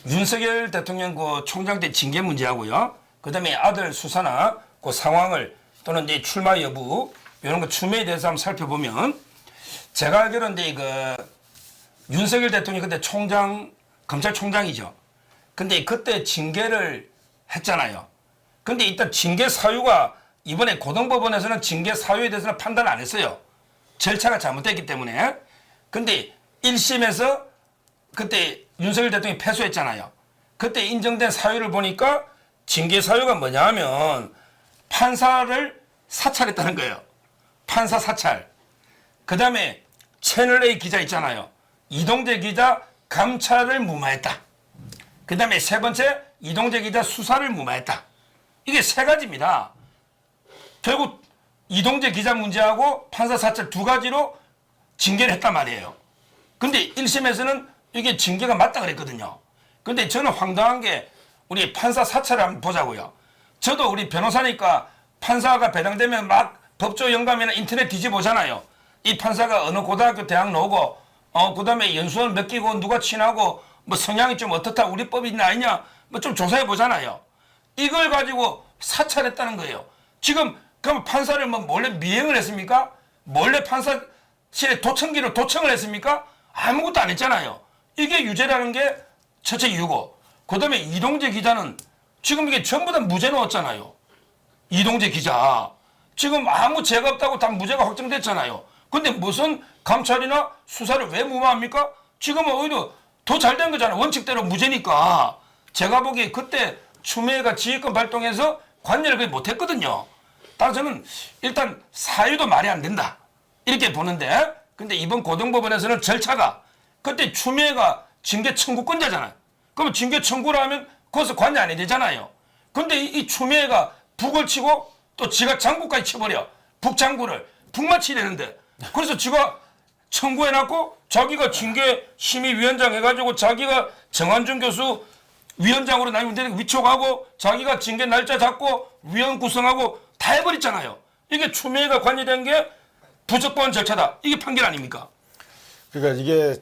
윤석열 대통령 그 총장 때 징계 문제하고요. 그다음에 아들 수사나 그 상황을 또는 이제 출마 여부 이런 거 추미애에 대해서 한번 살펴보면 제가 알기로는 이제 그 윤석열 대통령이 그때 검찰총장이죠. 근데 그때 징계를 했잖아요. 근데 일단 징계 사유가 이번에 고등법원에서는 징계 사유에 대해서는 판단 안 했어요. 절차가 잘못됐기 때문에. 근데 1심에서 그때 윤석열 대통령이 패소했잖아요. 그때 인정된 사유를 보니까 징계 사유가 뭐냐 하면 판사를 사찰했다는 거예요. 판사 사찰. 그 다음에 채널A 기자 있잖아요. 이동재 기자 감찰을 무마했다. 그 다음에 세 번째 이동재 기자 수사를 무마했다. 이게 세 가지입니다. 결국 이동재 기자 문제하고 판사 사찰 두 가지로 징계를 했단 말이에요. 근데 1심에서는 이게 징계가 맞다 그랬거든요. 근데 저는 황당한 게 우리 판사 사찰을 한번 보자고요. 저도 우리 변호사니까 판사가 배당되면 막 법조 영감이나 인터넷 뒤집어보잖아요. 이 판사가 어느 고등학교 대학 나오고 그다음에 연수원 몇 기고 누가 친하고 뭐 성향이 좀 어떻다 우리 법이 있나 아니냐 뭐 좀 조사해 보잖아요. 이걸 가지고 사찰했다는 거예요. 지금 그럼 판사를 뭐 몰래 미행을 했습니까? 몰래 판사실에 도청기로 도청을 했습니까? 아무것도 안 했잖아요. 이게 유죄라는 게 첫째 이유고 그다음에 이동재 기자는 지금 이게 전부 다 무죄 넣었잖아요. 이동재 기자 지금 아무 죄가 없다고 다 무죄가 확정됐잖아요. 근데 무슨 감찰이나 수사를 왜 무마합니까? 지금은 오히려 더 잘 된 거잖아요. 원칙대로 무죄니까. 제가 보기에 그때 추미애가 지휘권 발동해서 관여를 거의 못했거든요. 따라서 저는 일단 사유도 말이 안 된다. 이렇게 보는데 근데 이번 고등법원에서는 절차가 그때 추미애가 징계 청구권자잖아요. 그러면 징계 청구를 하면 거기서 관여 안 해야 되잖아요. 근데 이 추미애가 북을 치고 또 지가 장구까지 쳐버려. 북장구를. 북만 치려는데. 그래서 지가 청구해놨고 자기가 징계심의위원장 해가지고 자기가 정한준 교수 위원장으로 나이면 위촉하고 자기가 징계 날짜 잡고 위원 구성하고 다 해버렸잖아요. 이게 추미애가 관여된 게 부적법한 절차다. 이게 판결 아닙니까? 그러니까 이게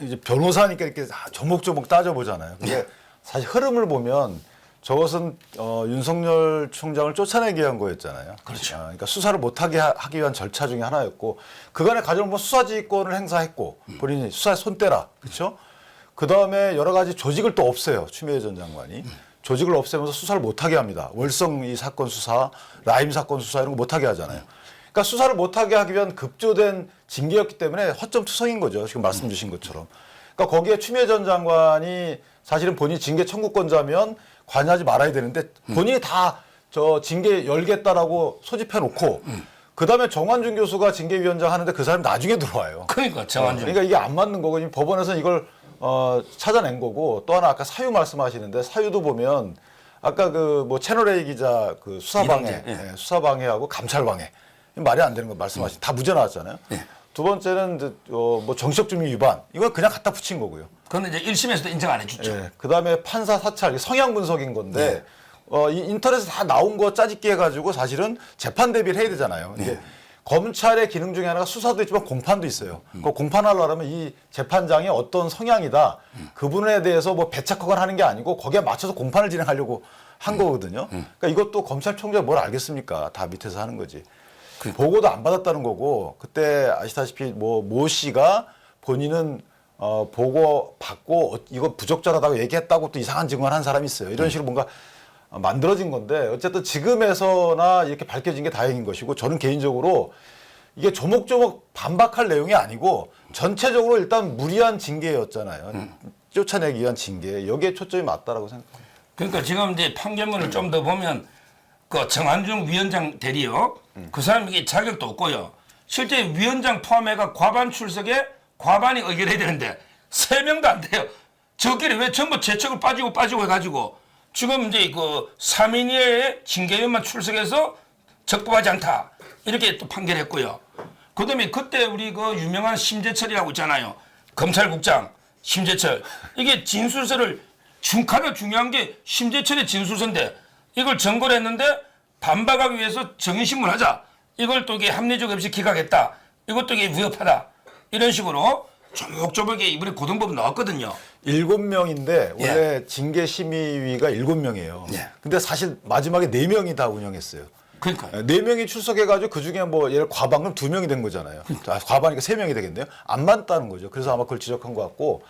이제 변호사니까 이렇게 조목조목 따져보잖아요. 근데 사실 흐름을 보면 저것은 윤석열 총장을 쫓아내기 위한 거였잖아요. 그렇죠. 그러니까 수사를 못하게 하기 위한 절차 중에 하나였고 그간에 가장 뭐 수사지휘권을 행사했고 본인이 수사에 손 떼라. 그렇죠? 그다음에 여러 가지 조직을 또 없애요. 추미애 전 장관이. 조직을 없애면서 수사를 못하게 합니다. 월성 이 사건 수사, 라임 사건 수사 이런 거 못하게 하잖아요. 그러니까 수사를 못하게 하기 위한 급조된 징계였기 때문에 허점투성인 거죠. 지금 말씀 주신 것처럼. 그러니까 거기에 추미애 전 장관이 사실은 본인이 징계 청구권자면 관여하지 말아야 되는데 본인이 다 저 징계 열겠다라고 소집해 놓고 그다음에 정한준 교수가 징계위원장 하는데 그 사람이 나중에 들어와요. 그러니까 정한준. 그러니까 이게 안 맞는 거고 법원에서는 이걸 찾아낸 거고 또 하나 아까 사유 말씀하시는데 사유도 보면 아까 그 뭐 채널A 기자 그 수사방해, 수사방해하고 감찰방해 말이 안 되는 거 말씀하신 다 무죄 나왔잖아요. 두 번째는 뭐 정치적 중립 위반 이건 그냥 갖다 붙인 거고요. 그건 이제 1심에서도 인정 안 해줬죠. 그다음에 판사 사찰 성향 분석인 건데 이 인터넷에 다 나온 거 짜집기 해가지고 사실은 재판 대비를 해야 되잖아요. 이게 검찰의 기능 중에 하나가 수사도 있지만 공판도 있어요. 그 공판하려면 이 재판장이 어떤 성향이다 그분에 대해서 뭐 배척하거나 하는 게 아니고 거기에 맞춰서 공판을 진행하려고 한 거거든요. 그러니까 이것도 검찰총장이 뭘 알겠습니까? 다 밑에서 하는 거지. 보고도 안 받았다는 거고 그때 아시다시피 모 씨가 본인은 보고 받고 이거 부적절하다고 얘기했다고 또 이상한 증언을 한 사람이 있어요. 이런 식으로 뭔가 만들어진 건데 어쨌든 지금에서나 이렇게 밝혀진 게 다행인 것이고 저는 개인적으로 이게 조목조목 반박할 내용이 아니고 전체적으로 일단 무리한 징계였잖아요. 쫓아내기 위한 징계. 여기에 초점이 맞다라고 생각합니다. 그러니까 지금 이제 판결문을 좀 더 보면 그 정한중 위원장 대리요. 그 사람에게 자격도 없고요. 실제 위원장 포함해가 과반 출석에 과반이 의결해야 되는데 3명도 안 돼요. 저끼리 왜 전부 재척을 빠지고 해가지고 지금 이제 그 3인의 징계위원만 출석해서 적법하지 않다. 이렇게 또 판결했고요. 그 다음에 그때 우리 그 유명한 심재철이라고 있잖아요. 검찰국장 심재철. 이게 진술서를 가장 중요한 게 심재철의 진술서인데 이걸 전거를 했는데 반박하기 위해서 정인신문하자. 이걸 또 이게 합리적 없이 기각했다. 이것도 이게 위협하다. 이런 식으로 조목조목에 이번에 고등법은 나왔거든요. 7명인데 원래 징계 심의위가 7명이에요. 예. 근데 사실 마지막에 4명이 다 운영했어요. 그러니까 4명이 출석해가지고 그 중에 뭐 예를 과방은 2명이 된 거잖아요. 아, 과방이니까 3명이 되겠네요. 안 맞다는 거죠. 그래서 아마 그걸 지적한 것 같고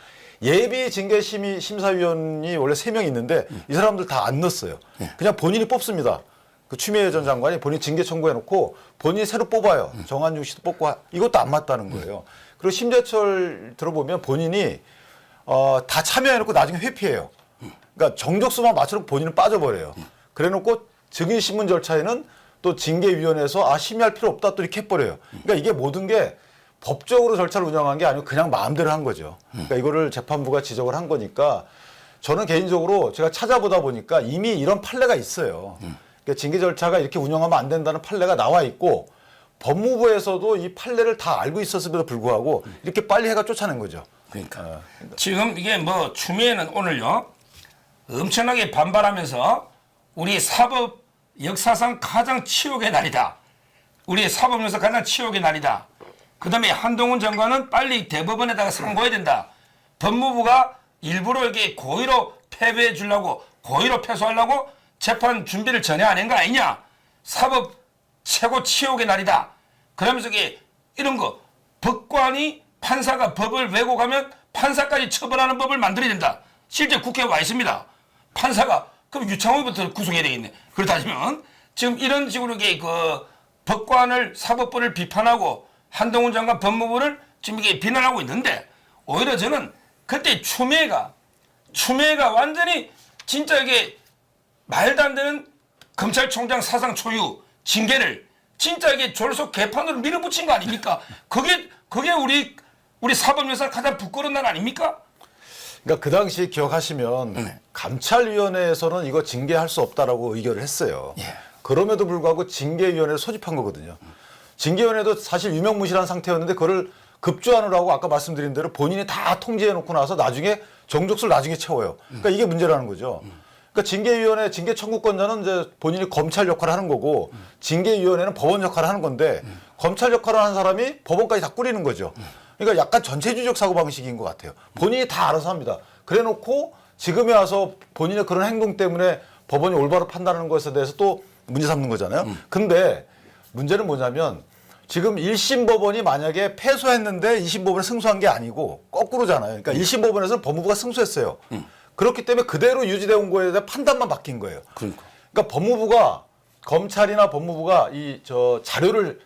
예비 징계 심사위원이 원래 3명이 있는데 이 사람들 다 안 넣었어요. 그냥 본인이 뽑습니다. 그 추미애 전 장관이 본인 징계 청구해놓고 본인이 새로 뽑아요. 정한중 씨도 뽑고 이것도 안 맞다는 거예요. 그리고 심재철 들어보면 본인이 다 참여해놓고 나중에 회피해요. 그러니까 정적수만 맞춰놓고 본인은 빠져버려요. 그래놓고 증인신문 절차에는 또 징계위원회에서 심의할 필요 없다 또 이렇게 해버려요. 그러니까 이게 모든 게 법적으로 절차를 운영한 게 아니고 그냥 마음대로 한 거죠. 그러니까 이거를 재판부가 지적을 한 거니까 저는 개인적으로 제가 찾아보다 보니까 이미 이런 판례가 있어요. 그러니까 징계 절차가 이렇게 운영하면 안 된다는 판례가 나와 있고 법무부에서도 이 판례를 다 알고 있었음에도 불구하고 이렇게 빨리 해가 쫓아낸 거죠. 그러니까 지금 이게 뭐 추미애는 오늘요 엄청나게 반발하면서 우리 사법 역사상 가장 치욕의 날이다. 우리 사법 역사 가장 치욕의 날이다. 그다음에 한동훈 장관은 빨리 대법원에다가 상고해야 된다. 법무부가 일부러 이렇게 고의로 패배해 주려고 고의로 패소하려고 재판 준비를 전혀 안 한 거 아니냐. 사법 최고 치욕의 날이다. 그러면서 이게 이런 거 법관이 판사가 법을 왜곡하면 판사까지 처벌하는 법을 만들어야 된다. 실제 국회에 와 있습니다. 판사가 그럼 유창호부터 구속해야 되겠네. 그렇다면 지금 이런 식으로 이게 그 법관을 사법부를 비판하고 한동훈 장관 법무부를 지금 이게 비난하고 있는데 오히려 저는 그때 추미애가 완전히 진짜 이게 말도 안 되는 검찰총장 사상 초유 징계를 진짜 이게 졸속 개판으로 밀어붙인 거 아닙니까? 그게 우리 사법역사 가장 부끄러운 날 아닙니까? 그러니까 그 당시 기억하시면 감찰위원회에서는 이거 징계할 수 없다라고 의결을 했어요. 예. 그럼에도 불구하고 징계위원회를 소집한 거거든요. 징계위원회도 사실 유명무실한 상태였는데 그거를 급조하느라고 아까 말씀드린 대로 본인이 다 통제해놓고 나서 나중에 정족수를 나중에 채워요. 그러니까 이게 문제라는 거죠. 그러니까 징계위원회, 징계 청구권자는 이제 본인이 검찰 역할을 하는 거고 징계위원회는 법원 역할을 하는 건데 검찰 역할을 하는 사람이 법원까지 다 꾸리는 거죠. 그러니까 약간 전체주의적 사고방식인 것 같아요. 본인이 다 알아서 합니다. 그래놓고 지금에 와서 본인의 그런 행동 때문에 법원이 올바로 판단하는 것에 대해서 또 문제 삼는 거잖아요. 근데 문제는 뭐냐면 지금 1심 법원이 만약에 패소했는데 2심 법원에 승소한 게 아니고 거꾸로잖아요. 그러니까 1심 법원에서는 법무부가 승소했어요. 그렇기 때문에 그대로 유지돼 온 거에 대한 판단만 바뀐 거예요. 그러니까 법무부가 검찰이나 법무부가 자료를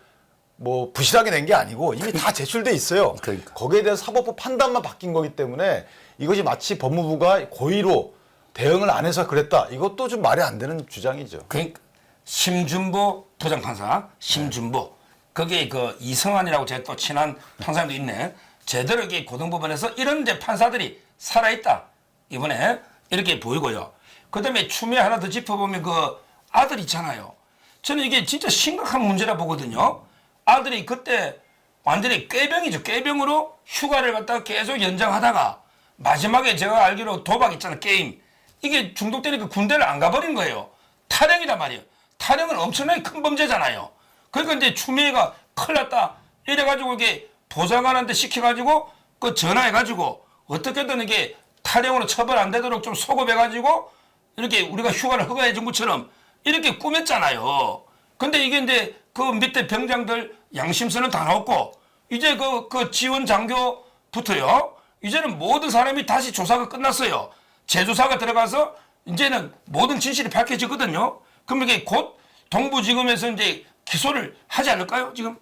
뭐 부실하게 낸 게 아니고 이미 다 제출돼 있어요. 그러니까. 거기에 대해서 사법부 판단만 바뀐 거기 때문에 이것이 마치 법무부가 고의로 대응을 안 해서 그랬다. 이것도 좀 말이 안 되는 주장이죠. 그러니까 심준보 부장판사 심준보 거기에 그 이성환이라고 제 또 친한 판사님도 있네. 제대로 이게 고등법원에서 이런 데 판사들이 살아있다. 이번에 이렇게 보이고요. 그다음에 추미애 하나 더 짚어보면 그 아들 있잖아요. 저는 이게 진짜 심각한 문제라 보거든요. 아들이 그때 완전히 꾀병이죠. 꾀병으로 휴가를 갖다가 계속 연장하다가 마지막에 제가 알기로 도박 있잖아요. 게임. 이게 중독되니까 군대를 안 가버린 거예요. 탈영이란 말이에요. 탈영은 엄청나게 큰 범죄잖아요. 그러니까 이제 추미애가 큰일 났다. 이래가지고 이게 보좌관한테 시켜가지고 그 전화해가지고 어떻게든 이게 탈영으로 처벌 안 되도록 좀 소급해가지고 이렇게 우리가 휴가를 허가해 준 것처럼 이렇게 꾸몄잖아요. 근데 이게 이제 그 밑에 병장들 양심선은 다 나왔고 이제 그 지원 장교부터요. 이제는 모든 사람이 다시 조사가 끝났어요. 재조사가 들어가서 이제는 모든 진실이 밝혀지거든요. 그럼 이게 곧 동부지검에서 이제 기소를 하지 않을까요, 지금?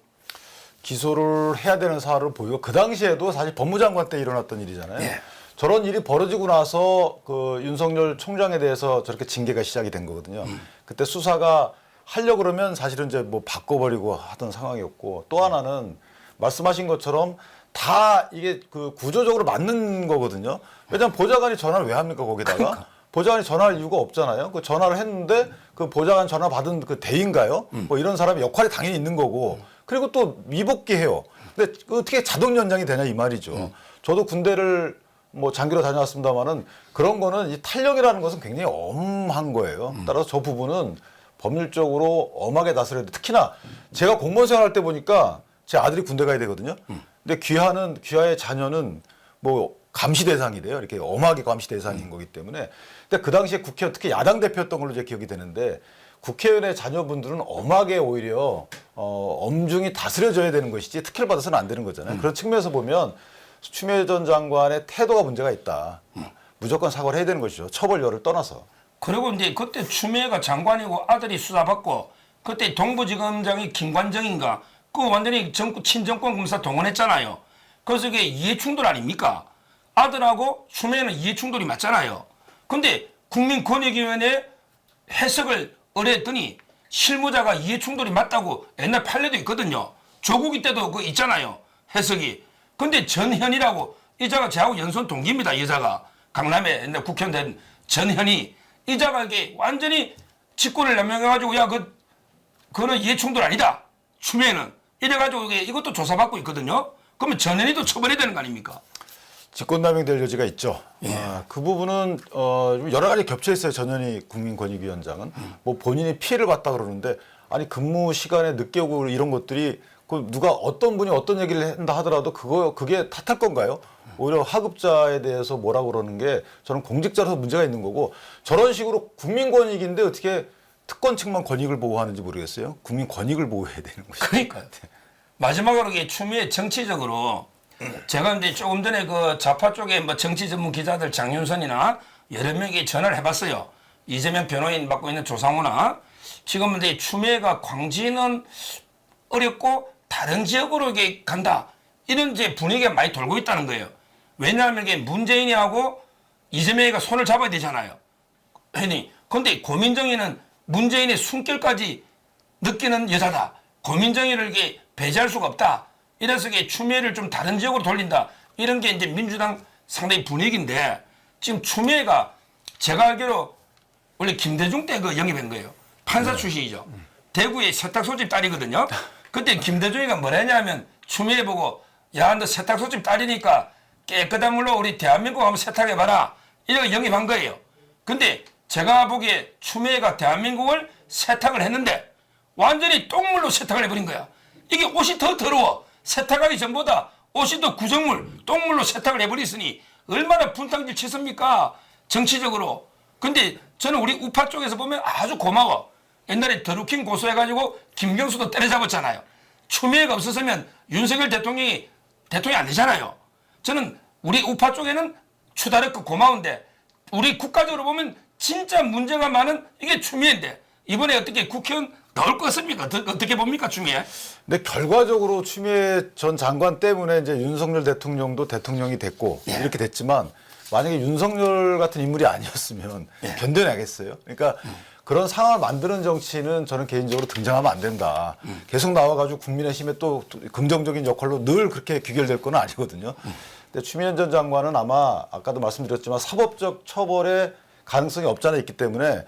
기소를 해야 되는 사안으로 보이고 그 당시에도 사실 법무장관 때 일어났던 일이잖아요. 예. 저런 일이 벌어지고 나서 그 윤석열 총장에 대해서 저렇게 징계가 시작이 된 거거든요. 그때 수사가 하려고 그러면 사실은 이제 뭐 바꿔버리고 하던 상황이었고 또 하나는 말씀하신 것처럼 다 이게 그 구조적으로 맞는 거거든요. 왜냐하면 보좌관이 전화를 왜 합니까 거기다가? 그러니까. 보좌관이 전화할 이유가 없잖아요. 그 전화를 했는데 그 보좌관 전화 받은 그 대인가요? 뭐 이런 사람이 역할이 당연히 있는 거고 그리고 또 미복귀해요. 근데 어떻게 자동 연장이 되냐 이 말이죠. 저도 군대를 뭐 장기로 다녀왔습니다만은 그런 거는 이 탄력이라는 것은 굉장히 엄한 거예요. 따라서 저 부분은 법률적으로 엄하게 다스려야 돼. 특히나 제가 공무원 생활할 때 보니까 제 아들이 군대 가야 되거든요. 근데 귀하의 자녀는 뭐 감시 대상이래요. 이렇게 엄하게 감시 대상인 거기 때문에. 근데 그 당시에 국회의원 특히 야당 대표였던 걸로 제 기억이 되는데 국회의원의 자녀분들은 엄하게 오히려 엄중히 다스려져야 되는 것이지 특혜를 받아서는 안 되는 거잖아요. 그런 측면에서 보면 추미애 전 장관의 태도가 문제가 있다. 무조건 사과를 해야 되는 것이죠. 처벌 여를 떠나서. 그리고 이제 그때 추미애가 장관이고 아들이 수사받고 그때 동부지검장이 김관정인가 그 완전히 친정권 검사 동원했잖아요. 그래서 이게 이해충돌 아닙니까? 아들하고 추미애는 이해충돌이 맞잖아요. 근데 국민권익위원회 해석을 의뢰했더니 실무자가 이해충돌이 맞다고 옛날 판례도 있거든요. 조국이 때도 그 있잖아요. 해석이. 근데 전현이라고 이자가 저하고 연손 동기입니다. 이 여자가. 강남에 옛날 국회의원 된 전현이 이자가 이게 완전히 직권을 남용해가지고 야 그거는 이해충돌 아니다. 추미애는 이래가지고 이것도 조사받고 있거든요. 그러면 전현이도 처벌해야 되는 거 아닙니까? 직권남용될 여지가 있죠. 그 부분은 좀 여러 가지 겹쳐 있어요. 전현희 국민권익위원장은 뭐 본인이 피해를 봤다 그러는데 아니 근무 시간에 늦게 오고 이런 것들이 그 누가 어떤 분이 어떤 얘기를 한다 하더라도 그게 탓할 건가요? 오히려 하급자에 대해서 뭐라고 그러는 게 저는 공직자로서 문제가 있는 거고 저런 식으로 국민권익인데 어떻게 특권 측만 권익을 보호하는지 모르겠어요. 국민 권익을 보호해야 되는 거죠. 그러니까요. 마지막으로 이게 추미애 정치적으로 제가 이제 조금 전에 그 좌파 쪽에 뭐 정치 전문 기자들 장윤선이나 여러 명에게 전화를 해봤어요. 이재명 변호인 맡고 있는 조상우나 지금 이제 추미애가 광진은 어렵고 다른 지역으로 이게 간다. 이런 이제 분위기가 많이 돌고 있다는 거예요. 왜냐하면 이게 문재인이하고 이재명이가 손을 잡아야 되잖아요. 근데 고민정이는 문재인의 숨결까지 느끼는 여자다. 고민정이를 이게 배제할 수가 없다. 이래서 이게 추미애를 좀 다른 지역으로 돌린다. 이런 게 이제 민주당 상당히 분위기인데 지금 추미애가 제가 알기로 원래 김대중 때 그 영입한 거예요. 판사 출신이죠. 대구의 세탁소집 딸이거든요. 그때 김대중이가 뭐라 했냐면 추미애 보고 야 너 세탁소집 딸이니까 깨끗한 물로 우리 대한민국 한번 세탁해봐라. 이렇게 영입한 거예요. 근데 제가 보기에 추미애가 대한민국을 세탁을 했는데 완전히 똥물로 세탁을 해버린 거야. 이게 옷이 더 더러워. 세탁하기 전보다 옷이 더 구정물, 똥물로 세탁을 해버렸으니 얼마나 분탕질 치습니까? 정치적으로. 근데 저는 우리 우파 쪽에서 보면 아주 고마워. 옛날에 더루킹 고소해가지고 김경수도 때려잡았잖아요. 추미애가 없었으면 윤석열 대통령이 안 되잖아요. 저는 우리 우파 쪽에는 추다르크 고마운데 우리 국가적으로 보면 진짜 문제가 많은 이게 추미애인데 이번에 어떻게 국회의원 나올 것 같습니까? 어떻게 봅니까 추미애? 근데 결과적으로 추미애 전 장관 때문에 이제 윤석열 대통령도 대통령이 됐고 이렇게 됐지만 만약에 윤석열 같은 인물이 아니었으면 견뎌내겠어요. 그러니까 그런 상황을 만드는 정치는 저는 개인적으로 등장하면 안 된다. 계속 나와가지고 국민의힘에 또 긍정적인 역할로 늘 그렇게 귀결될 건 아니거든요. 근데 추미애 전 장관은 아마 아까도 말씀드렸지만 사법적 처벌의 가능성이 없지 않아 있기 때문에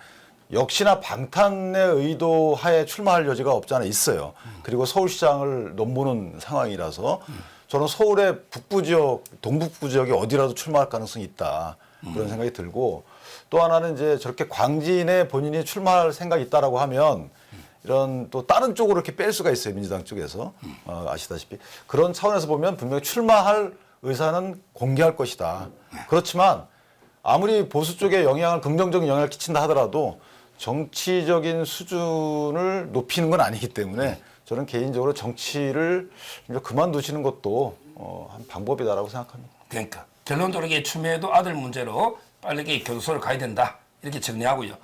역시나 방탄의 의도 하에 출마할 여지가 없지 않아 있어요. 그리고 서울시장을 넘보는 상황이라서 저는 서울의 북부 지역, 동북부 지역에 어디라도 출마할 가능성이 있다. 그런 생각이 들고 또 하나는 이제 저렇게 광진에 본인이 출마할 생각이 있다라고 하면 이런 또 다른 쪽으로 이렇게 뺄 수가 있어요. 민주당 쪽에서. 아시다시피. 그런 차원에서 보면 분명히 출마할 의사는 공개할 것이다. 그렇지만 아무리 보수 쪽에 긍정적인 영향을 끼친다 하더라도 정치적인 수준을 높이는 건 아니기 때문에 저는 개인적으로 정치를 그만두시는 것도 한 방법이다라고 생각합니다. 그러니까 결론적으로 이게 추미애도 아들 문제로 빠르게 교도소를 가야 된다. 이렇게 정리하고요.